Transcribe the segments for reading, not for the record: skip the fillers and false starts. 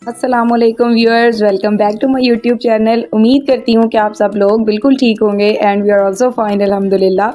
अस्सलामुअलैकुम viewers, welcome back to my YouTube channel. उम्मीद करती हूँ कि आप सब लोग बिल्कुल ठीक होंगे and we are also fine अल्हम्दुलिल्लाह।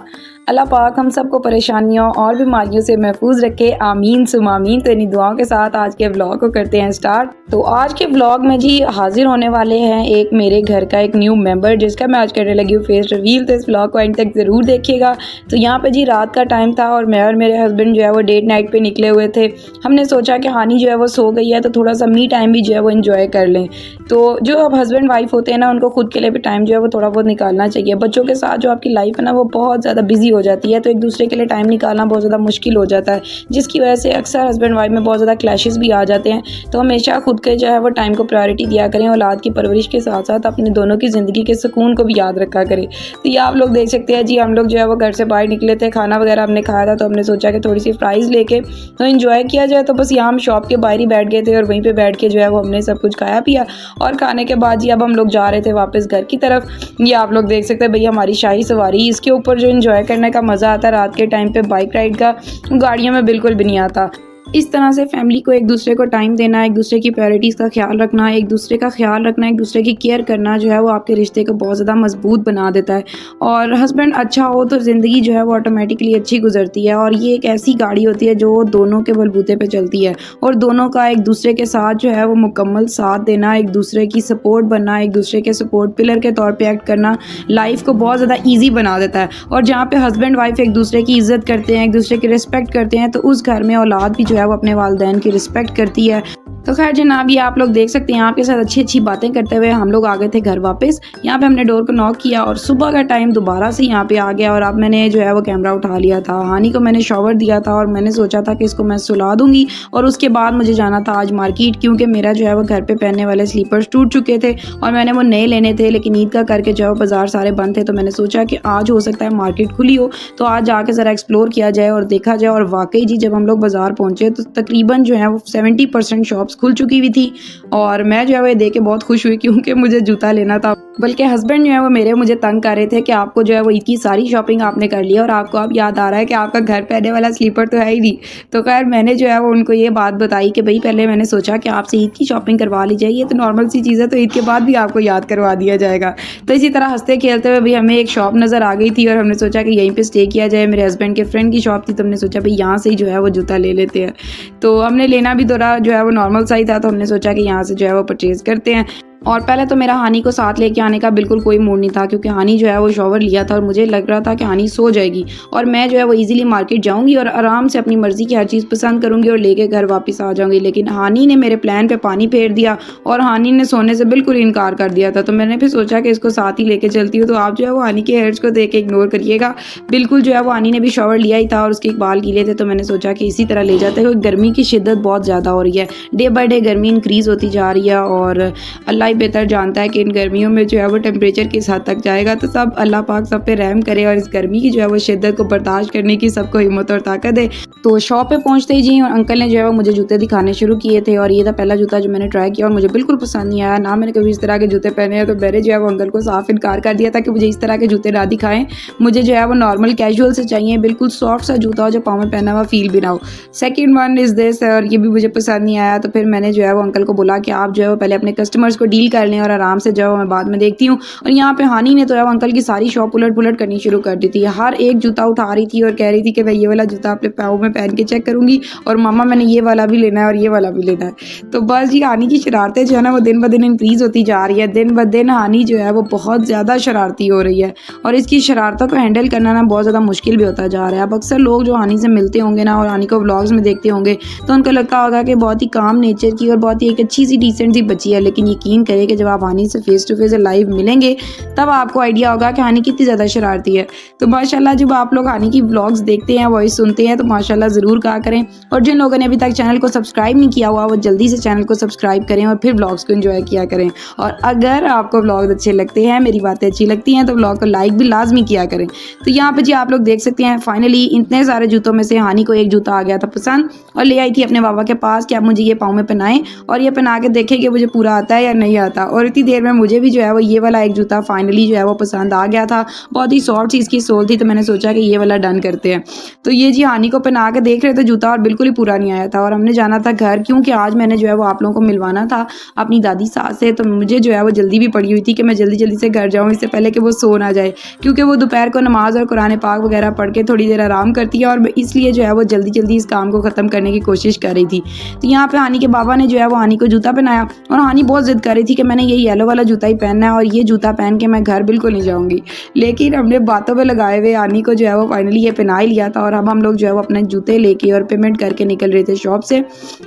अल्लाह पाक हम सबको परेशानियों और बीमारियों से महफूज रखे, आमीन सुम आमीन। तो इन्हीं दुआओं के साथ आज के व्लॉग को करते हैं स्टार्ट। तो आज के व्लॉग में जी हाजिर होने वाले हैं एक मेरे घर का एक न्यू मेंबर, जिसका मैं आज करने लगी हूँ फेस रिवील। तो इस व्लॉग को एंड तक ज़रूर देखिएगा। तो यहाँ पे जी रात का टाइम था और मैं और मेरे हस्बैंड जो है वो डेट नाइट पे निकले हुए थे। हमने सोचा कि हानी जो है वो सो गई है तो थोड़ा सा मी टाइम भी जो है वो इन्जॉय कर लें। तो जो अब हस्बैंड वाइफ होते हैं ना, उनको खुद के लिए भी टाइम जो है वो थोड़ा बहुत निकालना चाहिए। बच्चों के साथ जो आपकी लाइफ है ना वो बहुत ज़्यादा बिजी हो जाती है, तो एक दूसरे के लिए टाइम निकालना बहुत ज़्यादा मुश्किल हो जाता है, जिसकी वजह से अक्सर हस्बैंड वाइफ में बहुत ज़्यादा क्लैशेस भी आ जाते हैं। तो हमेशा खुद के जो है वो टाइम को प्रायोरिटी दिया करें, औलाद की परवरिश के साथ साथ अपने दोनों की ज़िंदगी के सुकून को भी याद रखा करें। तो ये आप लोग देख सकते हैं जी, हम लोग जो है वो घर से बाहर निकले थे, खाना वगैरह हमने खाया था, तो हमने सोचा कि थोड़ी सी फ्राइज़ लेके तो इन्जॉय किया जाए। तो बस यहाँ हम शॉप के बाहर ही बैठ गए थे और वहीं पे बैठ के जो है वो हमने सब कुछ खाया पिया। और खाने के बाद जी अब हम लोग जा रहे थे वापस घर की तरफ। ये आप लोग देख सकते हैं भैया हमारी शाही सवारी, इसके ऊपर जो इन्जॉय करने का मज़ा आता है रात के टाइम पे बाइक राइड का, गाड़ियों में बिल्कुल भी नहीं आता। इस तरह से फैमिली को एक दूसरे को टाइम देना, एक दूसरे की प्रायोरिटीज़ का ख्याल रखना, एक दूसरे का ख्याल रखना, एक दूसरे की केयर करना जो है वो आपके रिश्ते को बहुत ज़्यादा मजबूत बना देता है। और हस्बैंड अच्छा हो तो ज़िंदगी जो है वो ऑटोमेटिकली अच्छी गुजरती है। और ये एक ऐसी गाड़ी होती है जो दोनों के बलबूते पे चलती है, और दोनों का एक दूसरे के साथ जो है वो मुकम्मल साथ देना, एक दूसरे की सपोर्ट बनना, एक दूसरे के सपोर्ट पिलर के तौर पर एक्ट करना लाइफ को बहुत ज़्यादा ईजी बना देता है। और जहाँ पे हस्बैंड वाइफ एक दूसरे की इज़्ज़त करते हैं, एक दूसरे की रिस्पेक्ट करते हैं, तो उस घर में औलाद भी जो है वो अपने वालिदैन की रिस्पेक्ट करती है। तो खैर जनाब, ये आप लोग देख सकते हैं आपके साथ अच्छी अच्छी बातें करते हुए हम लोग आ गए थे घर वापस। यहाँ पे हमने डोर को नॉक किया और सुबह का टाइम दोबारा से यहाँ पे आ गया। और अब मैंने जो है वो कैमरा उठा लिया था, हानी को मैंने शॉवर दिया था और मैंने सोचा था कि इसको मैं सुला दूंगी और उसके बाद मुझे जाना था आज मार्केट, क्योंकि मेरा जो है वो घर पे पहनने वाले स्लीपर्स टूट चुके थे और मैंने वो नए लेने थे। लेकिन ईद का करके जो है बाज़ार सारे बंद थे, तो मैंने सोचा कि आज हो सकता है मार्केट खुली हो, तो आज जाके ज़रा एक्सप्लोर किया जाए और देखा जाए। और वाकई जी जब हम लोग बाज़ार पहुँचे तो तकरीबन जो है वो 70% शॉप्स खुल चुकी हुई थी। और मैं जो है वो ये देख के बहुत खुश हुई, क्योंकि मुझे जूता लेना था। बल्कि हस्बैंड जो है वो मुझे तंग कर रहे थे कि आपको जो है वो ईद की सारी शॉपिंग आपने कर ली और आपको अब याद आ रहा है कि आपका घर पहने वाला स्लीपर तो है ही नहीं। तो खैर मैंने जो है वो उनको ये बात बताई कि भाई पहले मैंने सोचा कि आपसे ईद की शॉपिंग करवा ली जाए, ये तो नॉर्मल सी चीज़ है, तो ईद के बाद भी आपको याद करवा दिया जाएगा। तो इसी तरह हंसते खेलते हुए भी हमें एक शॉप नज़र आ गई थी और हमने सोचा कि यहीं पर स्टे किया जाए। मेरे हस्बैंड के फ्रेंड की शॉप थी, तो हमने सोचा भाई यहाँ से ही जो है वो जूता ले लेते हैं। तो हमने लेना भी थोड़ा जो है वो नॉर्मल सा ही था, तो हमने सोचा कि यहाँ से जो है वो परचेज़ करते हैं। और पहले तो मेरा हानी को साथ लेके आने का बिल्कुल कोई मूड नहीं था, क्योंकि हानी जो है वो शॉवर लिया था और मुझे लग रहा था कि हानी सो जाएगी और मैं जो है वो इजीली मार्केट जाऊंगी और आराम से अपनी मर्ज़ी की हर चीज़ पसंद करूंगी और लेके घर वापस आ जाऊंगी। लेकिन हानी ने मेरे प्लान पे पानी फेर दिया और हानी ने सोने से बिल्कुल इनकार कर दिया था। तो मैंने फिर सोचा कि इसको साथ ही लेके चलती हूँ। तो आप जो है वो हानी के हेयर्स को देख के इग्नोर करिएगा। बिल्कुल जो है वो हानी ने भी शॉवर लिया ही था और उसके बाल गीले थे, तो मैंने सोचा कि इसी तरह ले जाते हैं। गर्मी की शिद्दत बहुत ज़्यादा हो रही है, डे बाई डे गर्मी इंक्रीज़ होती जा रही है और अल्लाह ही बेहतर जानता है कि इन गर्मियों में जो है वो टेम्परेचर किस हद तक जाएगा। तो सब अल्लाह पाक सब पे रहम करे और इस गर्मी की जो है वो शिद्दत को बर्दाश्त करने की सबको हिम्मत और ताकत दे। तो शॉप पे पहुंचते ही जी और अंकल ने जो है वो मुझे जूते दिखाने शुरू किए थे और ये था पहला जूता जो मैंने ट्राई किया और मुझे बिल्कुल पसंद नहीं आया। ना मैंने कभी इस तरह के जूते पहने हैं, तो मैंने जो है वो अंकल को साफ इनकार कर दिया था कि मुझे इस तरह के जूते ना दिखाएं। मुझे जो है वो नॉर्मल कैजुअल से चाहिए, बिल्कुल सॉफ्ट सा जूता हो जो पाँव में पहना हुआ फील भी ना हो। सेकेंड वन इज़ दिस, और ये भी मुझे पसंद नहीं आया। तो फिर मैंने जो है वो अंकल को बोला कि आप जो है वो पहले अपने कस्टमर्स को डील कर लें और आराम से जो मैं बाद में देखती हूँ। और यहाँ पे हानी ने तो है अंकल की सारी शॉप उलट पुलट करनी शुरू कर दी थी। हर एक जूता उठा रही थी और कह रही थी कि मैं ये वाला जूता अपने पाँव में पहन के चेक करूंगी और मामा मैंने ये वाला भी लेना है और ये वाला भी लेना है। तो बस जी हानी की शरारतें जो है ना वो दिन ब दिन इंक्रीज़ होती जा रही है। दिन ब दिन हानी जो है वो बहुत ज़्यादा शरारती हो रही है और इसकी शरारतों को हैंडल करना ना बहुत ज़्यादा मुश्किल भी होता जा रहा है। अब अक्सर लोग जो हानी से मिलते होंगे ना और हानी को व्लॉग्स में देखते होंगे तो उनको लगता होगा कि बहुत ही काम नेचर की और बहुत ही एक अच्छी सी डिसेंट सी बच्ची है। लेकिन यकीन करें कि जब आप हानी से फेस टू फेस लाइव मिलेंगे तब आपको आइडिया होगा कि हानी कितनी ज़्यादा शरारती है। तो माशाल्लाह जब आप लोग हानी की व्लॉग्स देखते हैं, वॉइस सुनते हैं, तो माशाल्लाह ज़रूर कहा करें। और जिन लोगों ने अभी तक चैनल को सब्सक्राइब नहीं किया हुआ वो जल्दी से चैनल को सब्सक्राइब करें और फिर व्लॉग्स को एंजॉय किया करें। और अगर आपको व्लॉग्स अच्छे लगते हैं, मेरी बातें अच्छी लगती हैं, तो व्लॉग को लाइक भी लाजमी किया करें। तो यहाँ पे जी आप लोग देख सकते हैं फाइनली इतने सारे जूतों में से हानी को एक जूता आ गया था पसंद और ले आई थी अपने बाबा के पास कि आप मुझे ये पाँव में पहनाएं और ये पहना के देखें कि मुझे पूरा आता है या नहीं आता। और इतनी देर में मुझे भी जो है वो ये वाला एक जूता फाइनली जो है वो पसंद आ गया था। बहुत ही सॉफ्ट सी इसकी सोल थी, तो मैंने सोचा कि ये वाला डन करते हैं। तो ये जी हानी को पहना के देख रहे थे जूता, और बिल्कुल ही पूरा नहीं आया था। और हमने जाना था घर, क्योंकि आज मैंने जो है वो आप लोगों को मिलवाना था अपनी दादी सास से। तो मुझे जो है वो जल्दी भी पड़ी हुई थी कि मैं जल्दी जल्दी से घर जाऊँ, इससे पहले कि वो सो ना जाए, क्योंकि वो दोपहर को नमाज और कुरान पाक वगैरह पढ़ के थोड़ी देर आराम करती है, और इसलिए जो है वो जल्दी जल्दी इस काम को ख़त्म करने की कोशिश कर रही थी। तो यहाँ पे हानी के बाबा ने जो है वो हानी को जूता पहनाया, और हानी बहुत ज़िद कर रही थी कि मैंने ये येलो वाला जूता ही पहनना है, और ये जूता पहन के मैं घर बिल्कुल नहीं जाऊँगी। लेकिन हमने बातों पे लगाए हुए हानी को जो है वो फाइनली ये पहना ही लिया था। और अब हम लोग जो है वो अपने जूते लेके और पेमेंट करके निकल रहे थे शॉप से।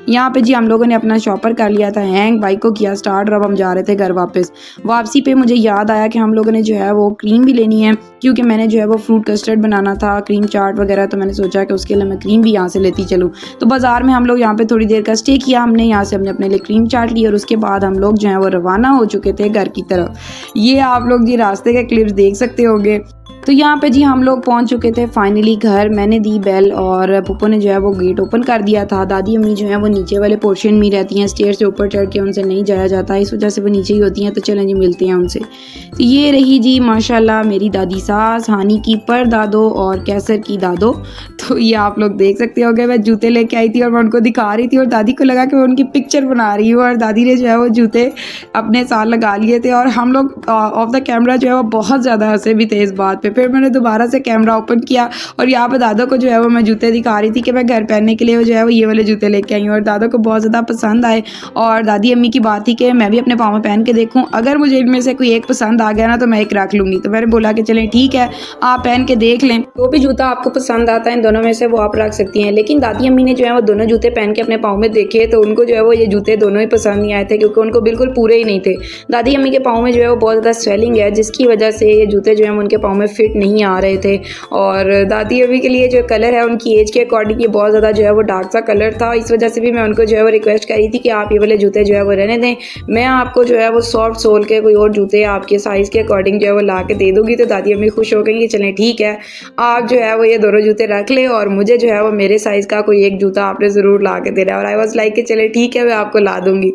यहाँ पे जी हम लोगों ने अपना शॉपर कर लिया था हैंग, बाइक को किया स्टार्ट, और अब हम जा रहे थे घर वापस। वापसी पे मुझे याद आया कि हम लोगों ने जो है वो क्रीम भी लेनी है, क्योंकि मैंने जो है वो फ्रूट कस्टर्ड बनाना था, क्रीम चाट वगैरह। तो मैंने सोचा कि उसके लिए मैं क्रीम भी यहाँ से लेती चलूँ। तो बाज़ार में हम लोग यहाँ पे थोड़ी देर का स्टे किया हमने। यहाँ से हमने अपने लिए क्रीम चाट ली, और उसके बाद हम लोग जो है वो रवाना हो चुके थे घर की तरफ। ये आप लोग जी रास्ते के क्लिप्स देख सकते होंगे। तो यहाँ पे जी हम लोग पहुँच चुके थे फाइनली घर। मैंने दी बेल, और पुप्पो ने जो है वो गेट ओपन कर दिया था। दादी अम्मी जो है वो नीचे वाले पोर्शन में रहती हैं, स्टेयर से ऊपर चढ़ के उनसे नहीं जाया जाता, इस वजह से वो नीचे ही होती हैं। तो चलें जी मिलते हैं उनसे। तो ये रही जी माशाल्लाह मेरी दादी सास, हानी की पर दादो और कैसर की दादो। तो ये आप लोग देख सकते होंगे, मैं जूते लेके आई थी और मैं उनको दिखा रही थी, और दादी को लगा कि मैं उनकी पिक्चर बना रही हूँ। और दादी ने जो है वो जूते अपने साथ लगा लिए थे, और हम लोग ऑफ द कैमरा जो है वो बहुत ज़्यादा हंसे भी थे इस बात पे। फिर मैंने दोबारा से कैमरा ओपन किया, और यहाँ पे दादो को जो है वो मैं जूते दिखा रही थी कि मैं घर पहनने के लिए जो है वो ये वाले जूते लेके आई हूँ। और दादो को बहुत ज़्यादा पसंद आए, और दादी अम्मी की बात थी कि मैं भी अपने पाँव में पहन के देखूँ, अगर मुझे इनमें से कोई एक पसंद आ गया ना तो मैं एक रख लूँगी। तो मैंने बोला कि चलें ठीक है, आप पहन के देख लें, जो भी जूता आपको पसंद आता है इन दोनों में से वो आप रख सकती हैं। लेकिन दादी अम्मी ने जो है वो दोनों जूते पहन के अपने पाँव में देखे, तो उनको जो है वो ये जूते दोनों ही पसंद नहीं आए थे, क्योंकि उनको बिल्कुल पूरे ही नहीं थे। दादी अम्मी के पाँव में जो है वो बहुत ज़्यादा स्वेलिंग है, जिसकी वजह से ये जूते जो है उनके पाँव में फिट नहीं आ रहे थे। और दादी अम्मी के लिए जो कलर है उनकी एज के अकॉर्डिंग ये बहुत ज़्यादा जो है वो डार्क सा कलर था। इस वजह से भी मैं उनको जो है वो रिक्वेस्ट करी थी कि आप ये वाले जूते जो है वो रहने दें, मैं आपको जो है वो सॉफ्ट सोल के कोई और जूते आपके साइज़ के अकॉर्डिंग जो है वो ला के दे दूँगी। तो दादी अम्मी खुश हो गई कि चलें ठीक है, आप जो है वो ये दोनों जूते रख लें, और मुझे जो है वो मेरे साइज़ का कोई एक जूता आपने ज़रूर ला के देना है। और आई वॉज लाइक कि चले ठीक है, मैं आपको ला दूँगी।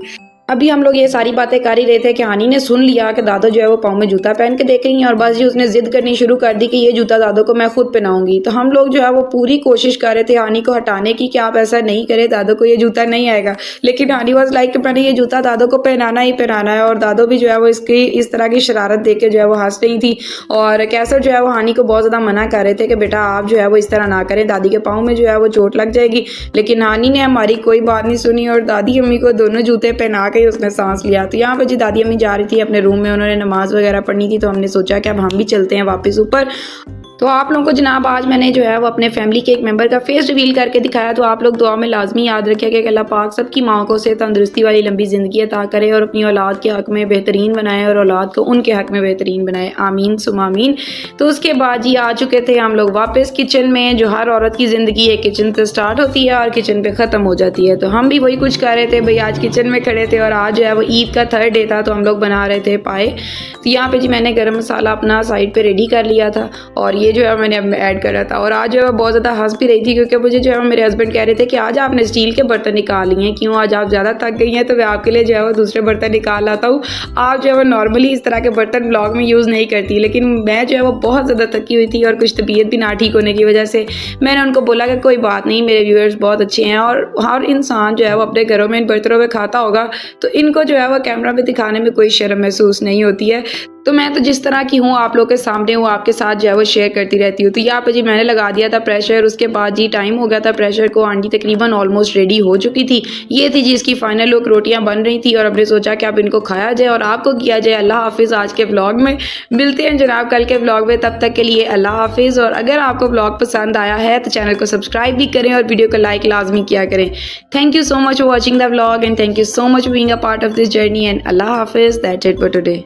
अभी हम लोग ये सारी बातें कर ही रहे थे कि हानी ने सुन लिया कि दादो जो है वो पाँव में जूता पहन के देख रही हैं, और बस जी उसने ज़िद करनी शुरू कर दी कि ये जूता दादो को मैं खुद पहनाऊंगी। तो हम लोग जो है वो पूरी कोशिश कर रहे थे हानी को हटाने की कि आप ऐसा नहीं करें, दादो को ये जूता नहीं आएगा। लेकिन हानी वाज लाइक कि मैंने ये जूता दादो को पहनाना ही पहनाना है। और दादो भी जो है वो इसकी इस तरह की शरारत देख के जो है वो हंस रही थी। और कैसर जो है वो हानी को बहुत ज़्यादा मना कर रहे थे कि बेटा आप जो है वो इस तरह ना करें, दादी के पाँव में जो है वो चोट लग जाएगी। लेकिन हानी ने हमारी कोई बात नहीं सुनी, और दादी अम्मी को दोनों जूते पहना के उसने सांस लिया। तो यहाँ पर जी दादी अम्मी जा रही थी अपने रूम में, उन्होंने नमाज वगैरह पढ़नी थी। तो हमने सोचा कि अब हम भी चलते हैं वापस ऊपर। तो आप लोगों को जनाब आज मैंने जो है वो अपने फैमिली के एक मेंबर का फेस रिवील करके दिखाया। तो आप लोग दुआ में लाजमी याद रखिए कि अल्लाह पाक सबकी माँ को से तंदुरुस्ती वाली लंबी ज़िंदगी अता करे, और अपनी औलाद के हक़ में बेहतरीन बनाए, और औलाद को उनके हक़ में बेहतरीन बनाए, आमीन सुम आमीन। तो उसके बाद जी आ चुके थे हम लोग वापस किचन में। जो हर औरत की ज़िंदगी एक किचन से स्टार्ट होती है और किचन पर ख़त्म हो जाती है। तो हम भी वही कुछ कर रहे थे भाई, आज किचन में खड़े थे, और आज जो है वो ईद का 3rd डे था। तो हम लोग बना रहे थे पाए। तो यहाँ पर जी मैंने गर्म मसाला अपना साइड पर रेडी कर लिया था, और ये जो है मैंने ऐड कर रहा था। और आज जो है बहुत ज़्यादा हंस भी रही थी, क्योंकि मुझे जो है मेरे हस्बैंड कह रहे थे कि आज आपने स्टील के बर्तन निकाल लिए हैं, क्यों आज आप ज़्यादा थक गई हैं, तो मैं आपके लिए जो है वो दूसरे बर्तन निकाल लाता हूँ। आप जो है वो नॉर्मली इस तरह के बर्तन ब्लॉग में यूज़ नहीं करती, लेकिन मैं जो है वो बहुत ज़्यादा थकी हुई थी, और कुछ तबीयत भी ना ठीक होने की वजह से मैंने उनको बोला कि कोई बात नहीं, मेरे व्यूअर्स बहुत अच्छे हैं, और हर इंसान जो है वो अपने घरों में इन बर्तनों में खाता होगा, तो इनको जो है वो कैमरा में दिखाने में कोई शर्म महसूस नहीं होती है। तो मैं तो जिस तरह की हूँ आप लोग के सामने हूँ, आपके साथ जो है वो शेयर करती रहती हूँ। तो यहाँ पे जी मैंने लगा दिया था प्रेशर। उसके बाद जी टाइम हो गया था प्रेशर को, आंटी तकरीबन ऑलमोस्ट रेडी हो चुकी थी। ये थी जी इसकी फाइनल लुक, रोटियाँ बन रही थी, और हमने सोचा कि अब इनको खाया जाए और आपको किया जाए। अल्लाह हाफिज़। आज के व्लॉग में मिलते हैं जनाब कल के व्लॉग में, तब तक के लिए अल्लाह हाफिज़। और अगर आपको व्लॉग पसंद आया है तो चैनल को सब्सक्राइब भी करें, और वीडियो को लाइक लाजमी किया करें। Thank you so much for watching the vlog, and thank you so much for being a part of this journey, and अल्लाह हाफिज़। That's it for today.